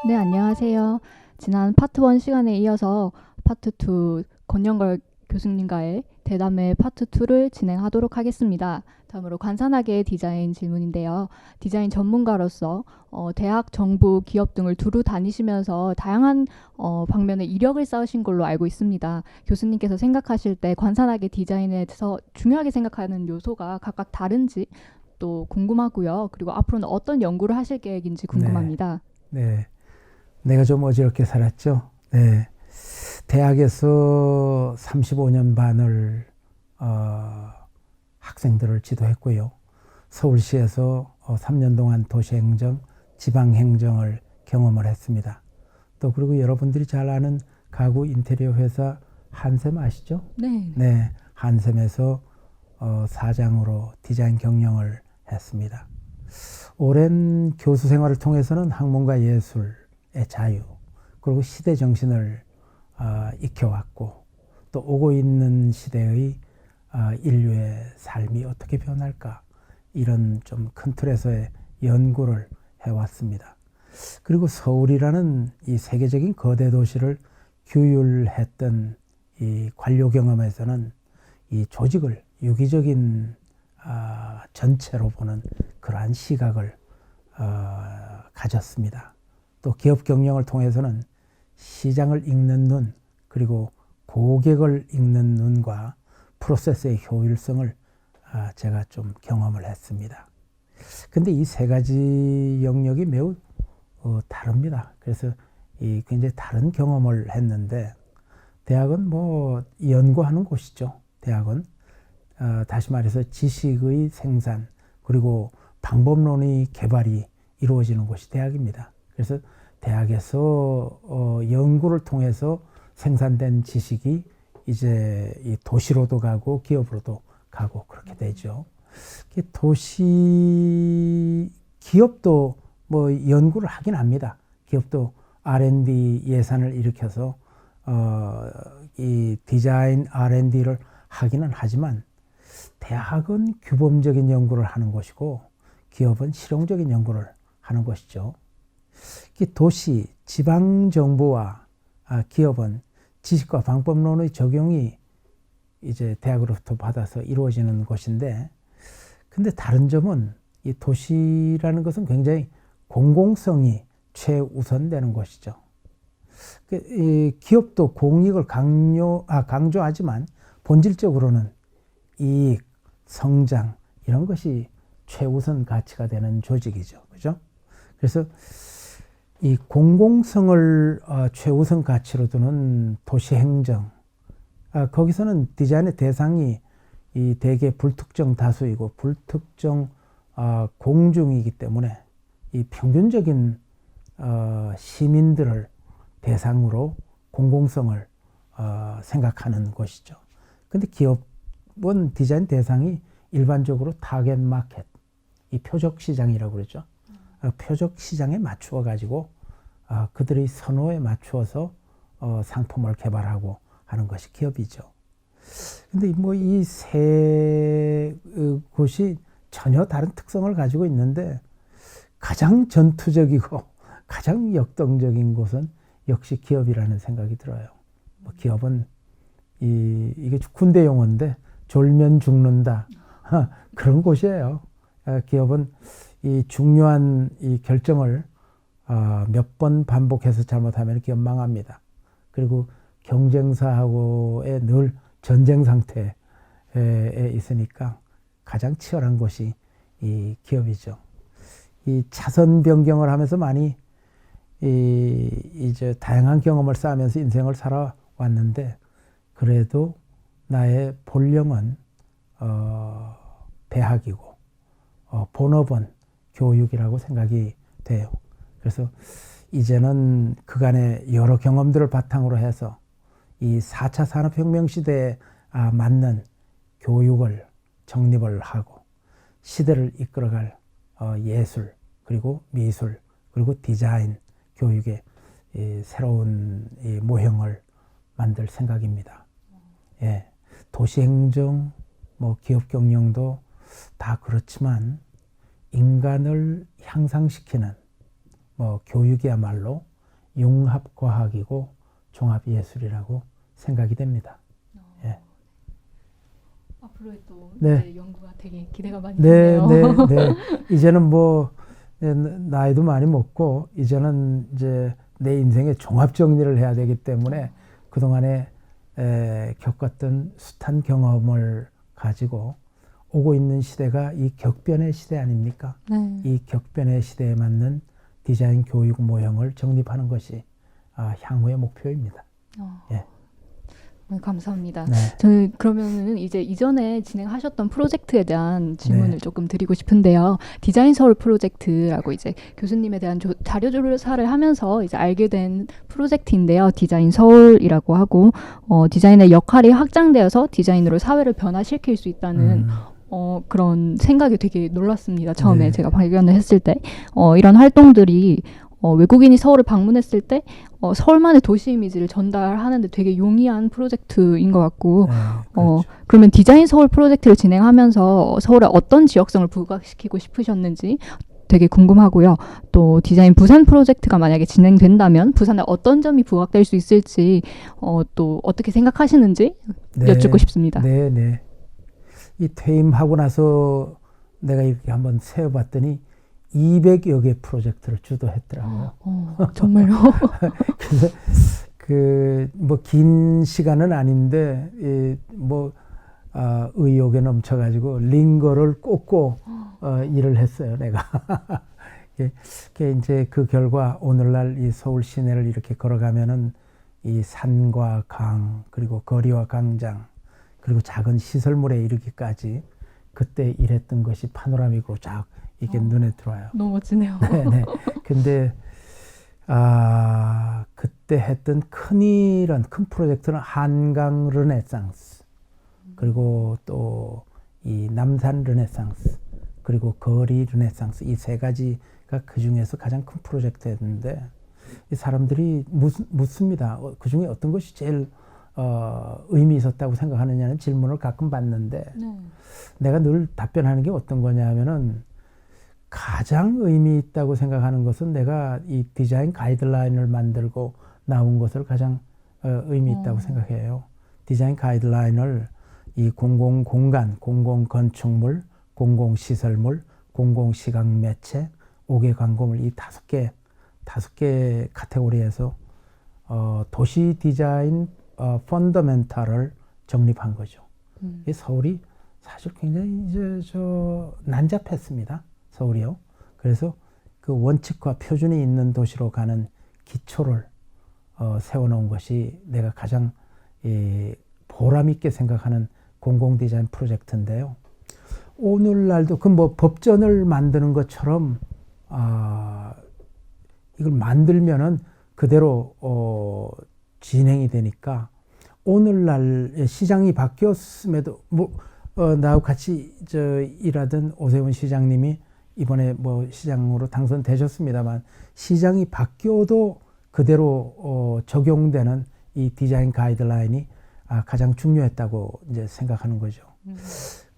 네, 안녕하세요. 지난 파트 1 시간에 이어서 파트 2 권영걸 교수님과의 대담회 파트 2를 진행하도록 하겠습니다. 다음으로 관산학의 디자인 질문인데요. 디자인 전문가로서 대학, 정부, 기업 등을 두루 다니시면서 다양한 방면의 이력을 쌓으신 걸로 알고 있습니다. 교수님께서 생각하실 때 관산학의 디자인에서 중요하게 생각하는 요소가 각각 다른지 또 궁금하고요. 그리고 앞으로는 어떤 연구를 하실 계획인지 네, 궁금합니다. 네. 내가 좀 어지럽게 살았죠. 네. 대학에서 35년 반을 학생들을 지도했고요. 서울시에서 3년 동안 도시행정, 지방행정을 경험을 했습니다. 또 그리고 여러분들이 잘 아는 가구 인테리어 회사 한샘 아시죠? 네. 네, 한샘에서 사장으로 디자인 경영을 했습니다. 오랜 교수 생활을 통해서는 학문과 예술의 자유, 그리고 시대 정신을 익혀왔고, 또 오고 있는 시대의 인류의 삶이 어떻게 변할까, 이런 좀 큰 틀에서의 연구를 해왔습니다. 그리고 서울이라는 이 세계적인 거대 도시를 규율했던 이 관료 경험에서는 이 조직을 유기적인 전체로 보는 그러한 시각을 가졌습니다. 또 기업 경영을 통해서는 시장을 읽는 눈, 그리고 고객을 읽는 눈과 프로세스의 효율성을 제가 좀 경험을 했습니다. 근데 이 세 가지 영역이 매우 다릅니다. 그래서 이 굉장히 다른 경험을 했는데, 대학은 뭐 연구하는 곳이죠. 대학은 다시 말해서 지식의 생산, 그리고 방법론의 개발이 이루어지는 곳이 대학입니다. 그래서 대학에서 연구를 통해서 생산된 지식이 이제 이 도시로도 가고 기업으로도 가고 그렇게 되죠. 도시 기업도 뭐 연구를 하긴 합니다. 기업도 R&D 예산을 일으켜서 이 디자인 R&D를 하기는 하지만, 대학은 규범적인 연구를 하는 것이고 기업은 실용적인 연구를 하는 것이죠. 도시, 지방정부와 기업은 지식과 방법론의 적용이 이제 대학으로부터 받아서 이루어지는 것인데, 근데 다른 점은 이 도시라는 것은 굉장히 공공성이 최우선되는 것이죠. 이 기업도 공익을 강조하지만 본질적으로는 이익, 성장 이런 것이 최우선 가치가 되는 조직이죠. 그죠? 그래서 이 공공성을 최우선 가치로 두는 도시행정, 거기서는 디자인의 대상이 이 대개 불특정 다수이고 불특정 공중이기 때문에 이 평균적인 시민들을 대상으로 공공성을 생각하는 것이죠. 근데 기업은 디자인 대상이 일반적으로 타겟 마켓, 이 표적 시장이라고 그러죠. 표적 시장에 맞추어 가지고 그들의 선호에 맞추어서 상품을 개발하고 하는 것이 기업이죠. 근데 뭐 이 세 곳이 전혀 다른 특성을 가지고 있는데, 가장 전투적이고 가장 역동적인 곳은 역시 기업이라는 생각이 들어요. 뭐 기업은 이게 군대 용어인데 졸면 죽는다 그런 곳이에요. 기업은 이 중요한 이 결정을 몇 번 반복해서 잘못하면 기업 망합니다. 그리고 경쟁사하고의 늘 전쟁 상태에 있으니까 가장 치열한 곳이 이 기업이죠. 이 차선 변경을 하면서 많이 이제 다양한 경험을 쌓으면서 인생을 살아왔는데, 그래도 나의 본령은 대학이고 본업은 교육이라고 생각이 돼요. 그래서 이제는 그간의 여러 경험들을 바탕으로 해서 이 4차 산업혁명 시대에 맞는 교육을 정립을 하고, 시대를 이끌어갈 예술, 그리고 미술, 그리고 디자인 교육의 새로운 모형을 만들 생각입니다. 예, 도시행정, 뭐 기업경영도 다 그렇지만 인간을 향상시키는 뭐 교육이야말로 융합과학이고 종합예술이라고 생각이 됩니다. 예. 앞으로의 또 네. 이제 연구가 되게 기대가 많이 네, 되네요. 네. 이제는 뭐 나이도 많이 먹고 이제는 이제 내 인생의 종합 정리를 해야 되기 때문에 그동안에 겪었던 숱한 경험을 가지고 오고 있는 시대가 이 격변의 시대 아닙니까? 네. 이 격변의 시대에 맞는 디자인 교육 모형을 정립하는 것이 향후의 목표입니다. 예. 네, 감사합니다. 네. 저는 그러면은 이제 이전에 진행하셨던 프로젝트에 대한 질문을 네. 조금 드리고 싶은데요. 디자인 서울 프로젝트라고 이제 교수님에 대한 자료 조사를 하면서 이제 알게 된 프로젝트인데요. 디자인 서울이라고 하고 디자인의 역할이 확장되어서 디자인으로 사회를 변화시킬 수 있다는 그런 생각이 되게 놀랐습니다. 처음에 네. 제가 발견을 했을 때 이런 활동들이 외국인이 서울을 방문했을 때 서울만의 도시 이미지를 전달하는데 되게 용이한 프로젝트인 것 같고 네, 그렇죠. 그러면 디자인 서울 프로젝트를 진행하면서 서울에 어떤 지역성을 부각시키고 싶으셨는지 되게 궁금하고요. 또 디자인 부산 프로젝트가 만약에 진행된다면 부산에 어떤 점이 부각될 수 있을지 또 어떻게 생각하시는지 네. 여쭙고 싶습니다. 네, 네. 이 퇴임하고 나서 내가 이렇게 한번 세어봤더니 200여 개 프로젝트를 주도했더라고요. 정말요? 그래서 뭐 긴 시간은 아닌데 의욕에 넘쳐가지고 링거를 꽂고 일을 했어요, 내가. 이제 그 결과 오늘날 이 서울 시내를 이렇게 걸어가면은 이 산과 강 그리고 거리와 광장 그리고 작은 시설물에 이르기까지 그때 일했던 것이 파노라미로 쫙 이게 눈에 들어와요. 너무 멋지네요. 네. 근데 그때 했던 큰 프로젝트는 한강 르네상스 그리고 또 이 남산 르네상스 그리고 거리 르네상스 이 세 가지가 그 중에서 가장 큰 프로젝트였는데 이 사람들이 묻습니다. 그 중에 어떤 것이 제일 의미 있었다고 생각하느냐는 질문을 가끔 받는데 네. 내가 늘 답변하는 게 어떤 거냐면은 가장 의미 있다고 생각하는 것은 내가 이 디자인 가이드라인을 만들고 나온 것을 가장 의미 있다고 생각해요. 디자인 가이드라인을 이 공공공간, 공공건축물, 공공시설물, 공공시각매체, 5개 광고물 이 다섯 개 카테고리에서 도시 디자인 펀더멘탈을 정립한 거죠. 이 서울이 사실 굉장히 이제 난잡했습니다. 서울이요. 그래서 그 원칙과 표준이 있는 도시로 가는 기초를 세워놓은 것이 내가 가장 보람 있게 생각하는 공공 디자인 프로젝트인데요. 오늘날도 그 뭐 법전을 만드는 것처럼 이걸 만들면은 그대로 진행이 되니까 오늘날 시장이 바뀌었음에도 나하고 같이 일하던 오세훈 시장님이 이번에 뭐 시장으로 당선되셨습니다만 시장이 바뀌어도 그대로 적용되는 이 디자인 가이드라인이 가장 중요했다고 이제 생각하는 거죠.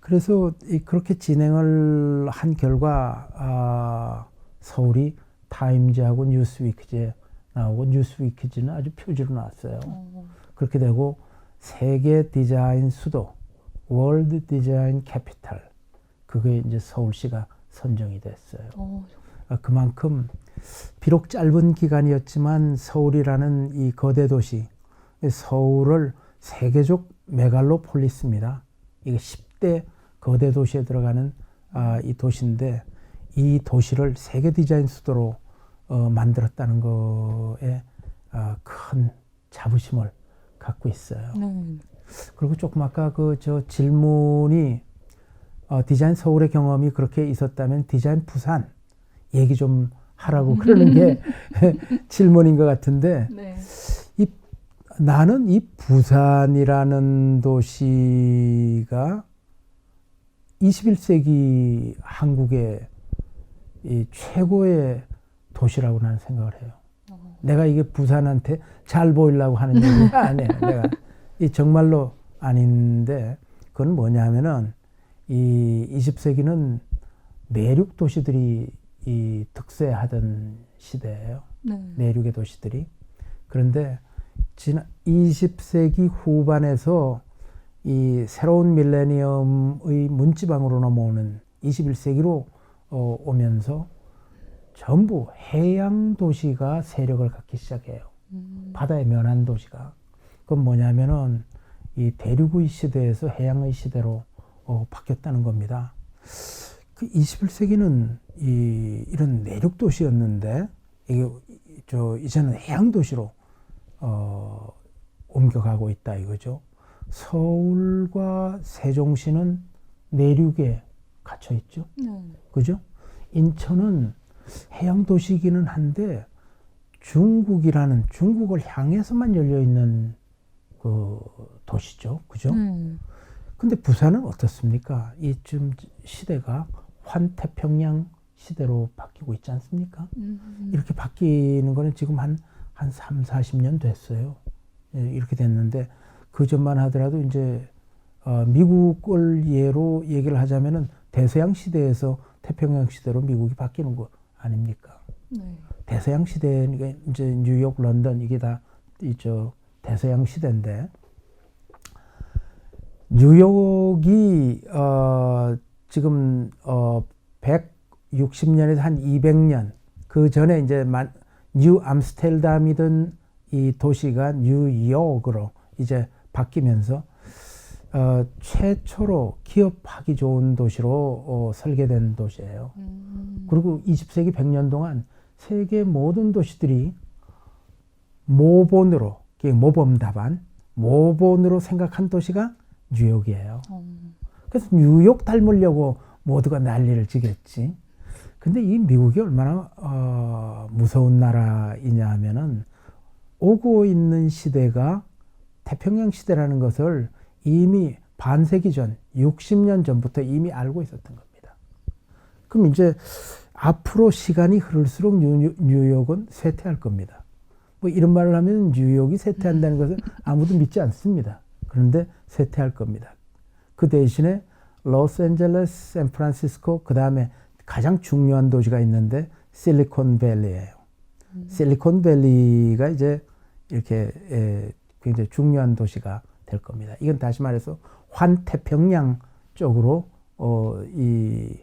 그래서 그렇게 진행을 한 결과 서울이 타임즈하고 뉴스위크지에 나오고 뉴스위크지는 아주 표지로 나왔어요. 그렇게 되고 세계 디자인 수도 월드 디자인 캐피탈 그게 이제 서울시가 선정이 됐어요. 그만큼 비록 짧은 기간이었지만 서울이라는 이 거대 도시 서울을 세계적 메갈로폴리스입니다. 이게 10대 거대 도시에 들어가는 이 도시인데 이 도시를 세계 디자인 수도로 만들었다는 거에 큰 자부심을 갖고 있어요. 그리고 조금 아까 질문이 디자인 서울의 경험이 그렇게 있었다면 디자인 부산 얘기 좀 하라고 그러는 게 질문인 것 같은데 네. 나는 이 부산이라는 도시가 21세기 한국의 이 최고의 도시라고 나는 생각을 해요. 내가 이게 부산한테 잘 보이려고 하는 얘기가 아니에요. 내가 이 정말로 아닌데 그건 뭐냐면은 이 20세기는 내륙 도시들이 이 득세하던 시대예요. 네. 내륙의 도시들이. 그런데 지난 20세기 후반에서 이 새로운 밀레니엄의 문지방으로 넘어오는 21세기로 오면서 전부 해양 도시가 세력을 갖기 시작해요. 바다에 면한 도시가. 그건 뭐냐면은 이 대륙의 시대에서 해양의 시대로 바뀌었다는 겁니다. 그 21세기는 이런 내륙 도시였는데 이제는 해양 도시로 옮겨가고 있다 이거죠. 서울과 세종시는 내륙에 갇혀 있죠. 그죠? 인천은 해양 도시이기는 한데 중국을 향해서만 열려 있는 그 도시죠. 그죠? 근데 부산은 어떻습니까? 이쯤 시대가 환태평양 시대로 바뀌고 있지 않습니까? 이렇게 바뀌는 거는 지금 한 3, 40년 됐어요. 이렇게 됐는데 그 전만 하더라도 이제 미국을 예로 얘기를 하자면은 대서양 시대에서 태평양 시대로 미국이 바뀌는 거 아닙니까? 네. 대서양 시대니까 이제 뉴욕, 런던 이게 다 대서양 시대인데 뉴욕이 지금 160년에서 한 200년 그 전에 이제 뉴 암스테르담이던 이 도시가 뉴욕으로 이제 바뀌면서 최초로 기업하기 좋은 도시로 설계된 도시예요. 그리고 20세기 100년 동안 세계 모든 도시들이 모본으로 생각한 도시가 뉴욕이에요. 그래서 뉴욕 닮으려고 모두가 난리를 치겠지. 근데 이 미국이 얼마나 무서운 나라이냐 하면은 오고 있는 시대가 태평양 시대라는 것을 이미 반세기 전, 60년 전부터 이미 알고 있었던 겁니다. 그럼 이제 앞으로 시간이 흐를수록 뉴욕은 쇠퇴할 겁니다. 뭐 이런 말을 하면 뉴욕이 쇠퇴한다는 것을 아무도 믿지 않습니다. 그런데 쇠퇴할 겁니다. 그 대신에 로스앤젤레스, 샌프란시스코, 그 다음에 가장 중요한 도시가 있는데 실리콘밸리예요. 실리콘밸리가 이제 이렇게 굉장히 중요한 도시가 될 겁니다. 이건 다시 말해서 환태평양 쪽으로 이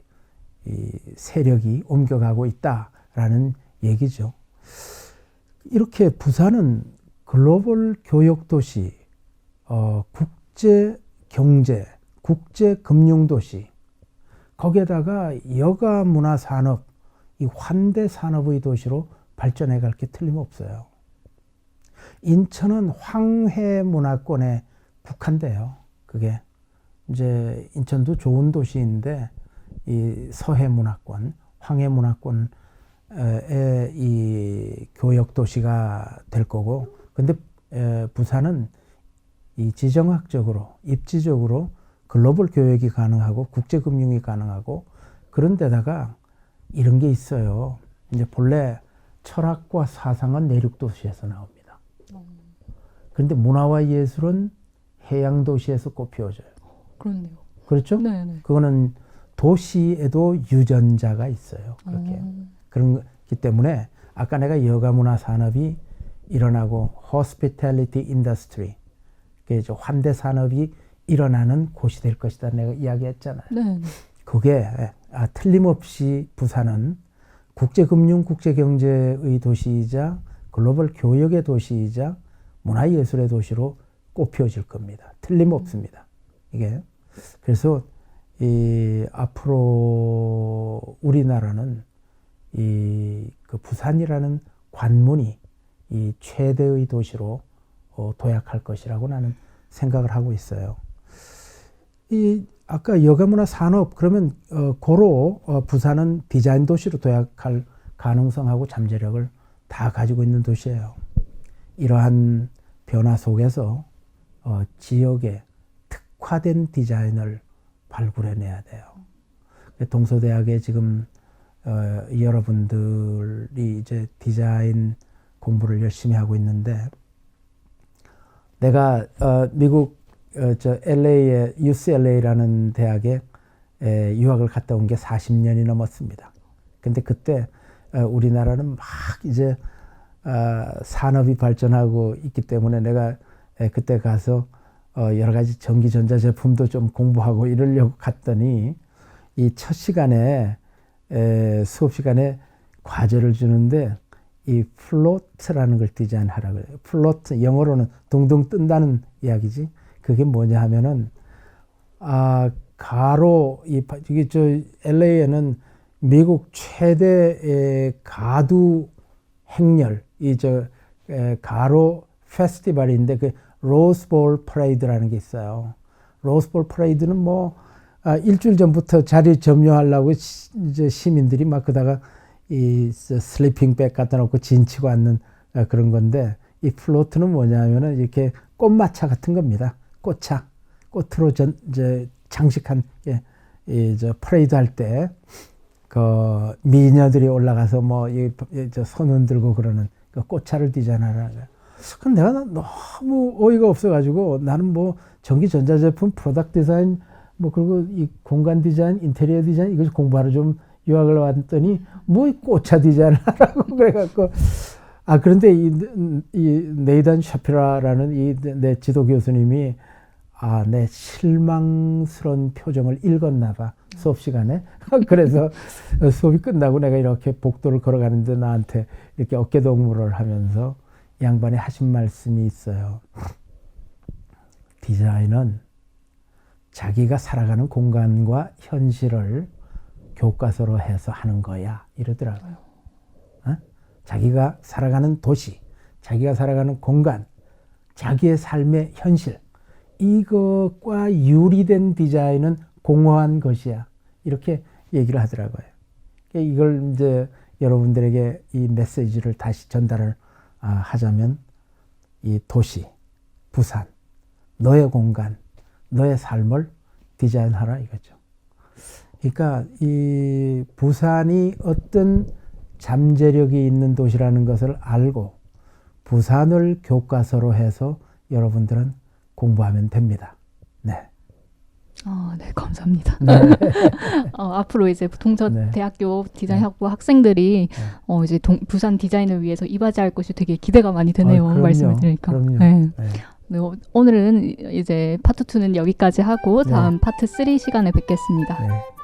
세력이 옮겨가고 있다라는 얘기죠. 이렇게 부산은 글로벌 교육 도시, 국제 경제, 국제 금융 도시, 거기에다가 여가 문화 산업, 이 환대 산업의 도시로 발전해 갈 게 틀림없어요. 인천은 황해 문화권에 국한돼요. 그게 이제 인천도 좋은 도시인데 이 서해 문화권, 황해 문화권의 이 교역 도시가 될 거고, 근데 부산은 이 지정학적으로, 입지적으로 글로벌 교역이 가능하고 국제 금융이 가능하고, 그런 데다가 이런 게 있어요. 이제 본래 철학과 사상은 내륙 도시에서 나옵니다. 그런데 문화와 예술은 해양 도시에서 꽃피워져요. 그렇네요. 그렇죠? 네네. 그거는 도시에도 유전자가 있어요. 그렇게. 그렇기 때문에 아까 내가 여가 문화 산업이 일어나고 hospitality industry, 환대 산업이 일어나는 곳이 될 것이다 내가 이야기했잖아요. 네. 그게 틀림없이 부산은 국제금융, 국제경제의 도시이자 글로벌 교역의 도시이자 문화예술의 도시로 꼽혀질 겁니다. 틀림없습니다. 이게. 그래서 앞으로 우리나라는 그 부산이라는 관문이 이 최대의 도시로 도약할 것이라고 나는 생각을 하고 있어요. 아까 여가문화 산업 그러면 고로 부산은 디자인 도시로 도약할 가능성하고 잠재력을 다 가지고 있는 도시예요. 이러한 변화 속에서 지역에 특화된 디자인을 발굴해내야 돼요. 동서대학에 지금 여러분들이 이제 디자인 공부를 열심히 하고 있는데, 내가 미국 LA의 UCLA라는 대학에 유학을 갔다 온 게 40년이 넘었습니다. 근데 그때 우리나라는 막 이제 산업이 발전하고 있기 때문에 내가 그때 가서 여러 가지 전기 전자 제품도 좀 공부하고 이러려고 갔더니 이 첫 시간에 수업 시간에 과제를 주는데 이 플로트라는 걸 디자인하라고 해요. 플로트 영어로는 둥둥 뜬다는 이야기지. 그게 뭐냐 하면은 가로 이게 저 LA에는 미국 최대의 가두 행렬 이 저 가로 페스티벌인데 그 로스볼 퍼레이드라는 게 있어요. 로스볼 퍼레이드는 뭐 일주일 전부터 자리 점유하려고 이제 시민들이 막 그다가 이 슬리핑백 갖다 놓고 진치고 앉는 그런 건데 이 플로트는 뭐냐면은 이렇게 꽃마차 같은 겁니다. 꽃차 꽃으로 이제 장식한 저 퍼레이드 할 때 그 미녀들이 올라가서 뭐 손 흔들고 그러는 그 꽃차를 디자인하라는 거야. 근데 내가 너무 어이가 없어가지고 나는 뭐 전기 전자제품 프로덕트 디자인 뭐 그리고 이 공간 디자인 인테리어 디자인 이걸 공부하러 좀 유학을 왔더니 뭐 꽃차 디자인을 하라고 그래갖고 그런데 이 네이단 샤피라라는 이 내 지도 교수님이 내 실망스러운 표정을 읽었나 봐 수업 시간에. 그래서 수업이 끝나고 내가 이렇게 복도를 걸어가는데 나한테 이렇게 어깨 동무를 하면서 양반이 하신 말씀이 있어요. 디자인은 자기가 살아가는 공간과 현실을 교과서로 해서 하는 거야 이러더라고요. 자기가 살아가는 도시, 자기가 살아가는 공간, 자기의 삶의 현실 이것과 유리된 디자인은 공허한 것이야 이렇게 얘기를 하더라고요. 이걸 이제 여러분들에게 이 메시지를 다시 전달을 하자면 이 도시, 부산, 너의 공간, 너의 삶을 디자인하라 이거죠. 그러니까 이 부산이 어떤 잠재력이 있는 도시라는 것을 알고 부산을 교과서로 해서 여러분들은 공부하면 됩니다. 네. 네, 감사합니다. 네. 앞으로 이제 동서대학교 네. 디자인학부 학생들이 이제 부산 디자인을 위해서 이바지할 것이 되게 기대가 많이 되네요. 그럼요. 말씀을 들으니까. 그럼요. 네. 네. 네, 오늘은 이제 파트 2는 여기까지 하고 다음 파트 3 시간에 뵙겠습니다. 네.